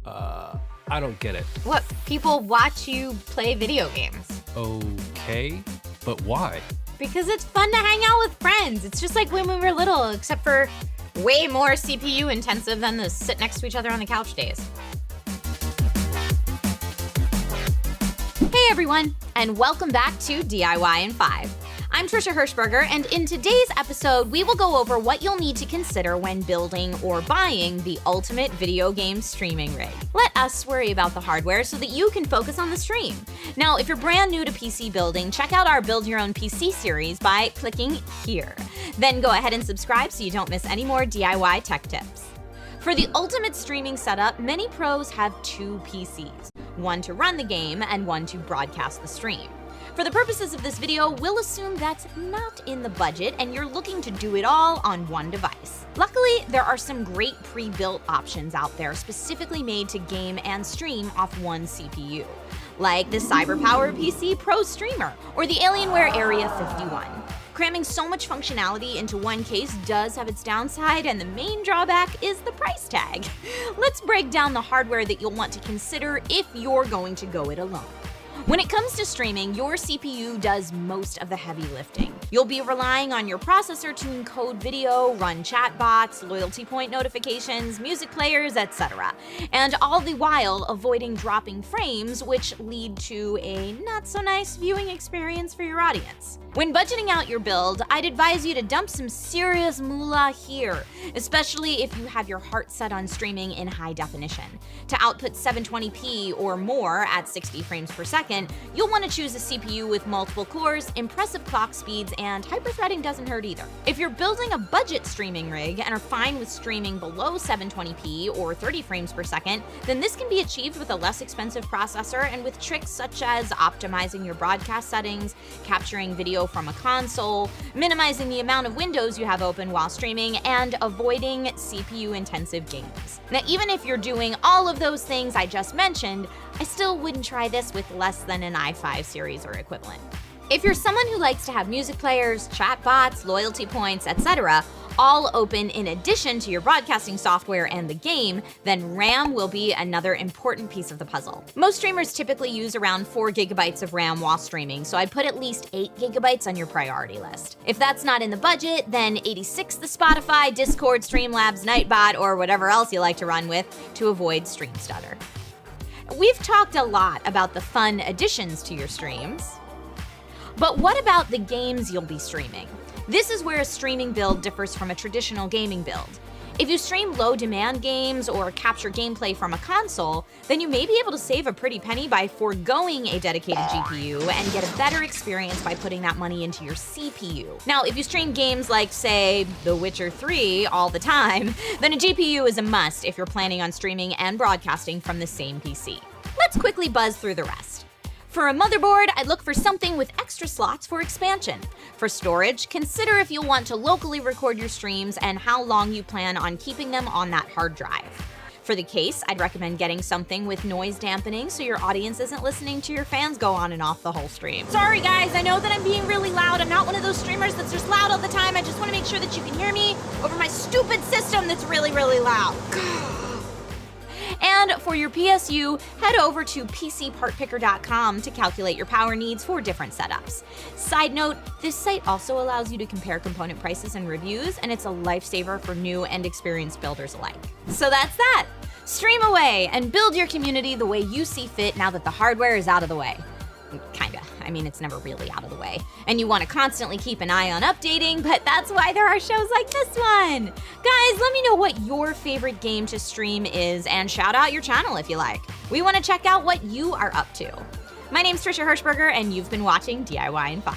I don't get it. What? People watch you play video games. Okay, but why? Because it's fun to hang out with friends. It's just like when we were little, except for way more CPU intensive than the sit next to each other on the couch days. Hey everyone, and welcome back to DIY in 5. I'm Trisha Hirschberger, and in today's episode, we will go over what you'll need to consider when building or buying the ultimate video game streaming rig. Let us worry about the hardware so that you can focus on the stream. Now, if you're brand new to PC building, check out our Build Your Own PC series by clicking here. Then go ahead and subscribe so you don't miss any more DIY tech tips. For the ultimate streaming setup, many pros have two PCs, one to run the game and one to broadcast the stream. For the purposes of this video, we'll assume that's not in the budget and you're looking to do it all on one device. Luckily, there are some great pre-built options out there specifically made to game and stream off one CPU, like the CyberPower PC Pro Streamer or the Alienware Area 51. Cramming so much functionality into one case does have its downside, and the main drawback is the price tag. Let's break down the hardware that you'll want to consider if you're going to go it alone. When it comes to streaming, your CPU does most of the heavy lifting. You'll be relying on your processor to encode video, run chatbots, loyalty point notifications, music players, etc. And all the while avoiding dropping frames, which lead to a not so nice viewing experience for your audience. When budgeting out your build, I'd advise you to dump some serious moolah here, especially if you have your heart set on streaming in high definition. To output 720p or more at 60 frames per second, you'll want to choose a CPU with multiple cores, impressive clock speeds, and hyperthreading doesn't hurt either. If you're building a budget streaming rig and are fine with streaming below 720p or 30 frames per second, then this can be achieved with a less expensive processor and with tricks such as optimizing your broadcast settings, capturing video from a console, minimizing the amount of windows you have open while streaming, and avoiding CPU-intensive games. Now, even if you're doing all of those things I just mentioned, I still wouldn't try this with less than an i5 series or equivalent. If you're someone who likes to have music players, chat bots, loyalty points, etc., all open in addition to your broadcasting software and the game, then RAM will be another important piece of the puzzle. Most streamers typically use around 4 gigabytes of RAM while streaming, so I'd put at least 8 gigabytes on your priority list. If that's not in the budget, then 86 the Spotify, Discord, Streamlabs, Nightbot, or whatever else you like to run with to avoid stream stutter. We've talked a lot about the fun additions to your streams, but what about the games you'll be streaming? This is where a streaming build differs from a traditional gaming build. If you stream low-demand games or capture gameplay from a console, then you may be able to save a pretty penny by foregoing a dedicated GPU and get a better experience by putting that money into your CPU. Now, if you stream games like, say, The Witcher 3 all the time, then a GPU is a must if you're planning on streaming and broadcasting from the same PC. Let's quickly buzz through the rest. For a motherboard, I'd look for something with extra slots for expansion. For storage, consider if you'll want to locally record your streams and how long you plan on keeping them on that hard drive. For the case, I'd recommend getting something with noise dampening so your audience isn't listening to your fans go on and off the whole stream. Sorry guys, I know that I'm being really loud. I'm not one of those streamers that's just loud all the time. I just want to make sure that you can hear me over my stupid system that's really, really loud. And for your PSU, head over to PCPartPicker.com to calculate your power needs for different setups. Side note, this site also allows you to compare component prices and reviews, and it's a lifesaver for new and experienced builders alike. So that's that. Stream away and build your community the way you see fit now that the hardware is out of the way. Kinda. I mean, it's never really out of the way. And you want to constantly keep an eye on updating, but that's why there are shows like this one. Guys, let me know what your favorite game to stream is and shout out your channel if you like. We want to check out what you are up to. My name's Trisha Hirschberger, and you've been watching DIY in 5.